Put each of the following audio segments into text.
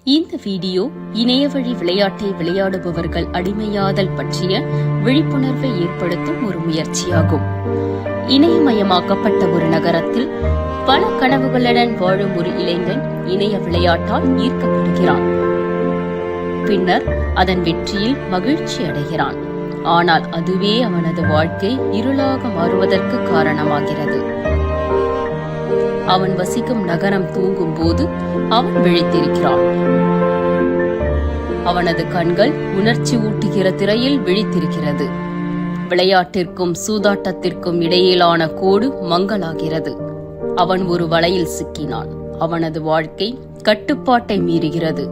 இந்த வீடியோ இணையவழி விளையாட்டை விளையாடுபவர்கள் அடிமையாதல் பற்றிய விழிப்புணர்வை ஏற்படுத்தும் ஒரு முயற்சியாகும். இணையமயமாக்கப்பட்ட ஒரு நகரத்தில் பல கனவுகளுடன் வாழும் ஒரு இளைஞன் இணைய விளையாட்டால் ஈர்க்கப்படுகிறான். பின்னர் அதன் வெற்றியில் மகிழ்ச்சி அடைகிறான். ஆனால் அதுவே அவனது வாழ்க்கை இருளாக மாறுவதற்கு காரணமாகிறது. அவன் வசிக்கும் நகரம் தூங்கும் போது அவன் விழித்திருக்கிறான். அவனது கண்கள் உணர்ச்சி ஊட்டுகிற திரையில் விழித்திருக்கிறது. விளையாட்டிற்கும் சூதாட்டத்திற்கும் இடையிலான கோடு மங்கலாகிறது. அவன் ஒரு வலையில் சிக்கினான். அவனது வாழ்க்கை கட்டுப்பாட்டை மீறுகிறது.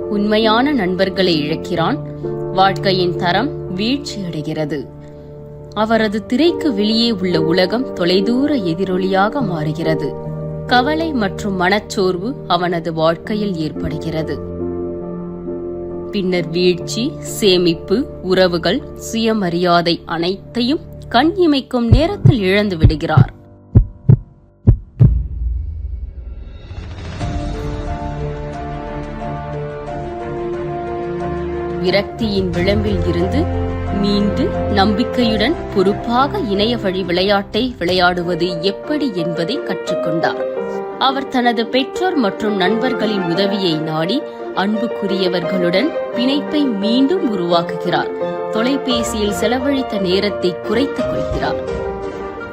உண்மையான நண்பர்களை இழக்கிறான். வாழ்க்கையின் தரம் வீழ்ச்சியடைகிறது. அவரது திரைக்கு வெளியே உள்ள உலகம் தொலைதூர எதிரொலியாக மாறுகிறது. கவலை மற்றும் மனச்சோர்வு அவனது வாழ்க்கையில் ஏற்படுகிறது. பின்னர் வீழ்ச்சி, சேமிப்பு, உறவுகள், சுயமரியாதை அனைத்தையும் கண் இமைக்கும் நேரத்தில் இழந்து விடுகிறார். விரக்தியின் விளிம்பில் இருந்து மீண்டு நம்பிக்கையுடன் பொறுப்பாக இணைய வழி விளையாட்டை விளையாடுவது எப்படி என்பதை கற்றுக்கொண்டார். அவர் தனது பெற்றோர் மற்றும் நண்பர்களின் உதவியை நாடி அன்புக்குரியவர்களுடன் பிணைப்பை மீண்டும் உருவாக்குகிறார். தொலைபேசியில் செலவழித்த நேரத்தை குறைத்துக் கொள்கிறார்.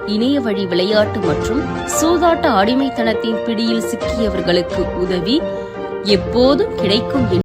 இணைய வழி விளையாட்டு மற்றும் சூதாட்ட அடிமைத்தனத்தின் பிடியில் சிக்கியவர்களுக்கு உதவி எப்போதும் கிடைக்கும்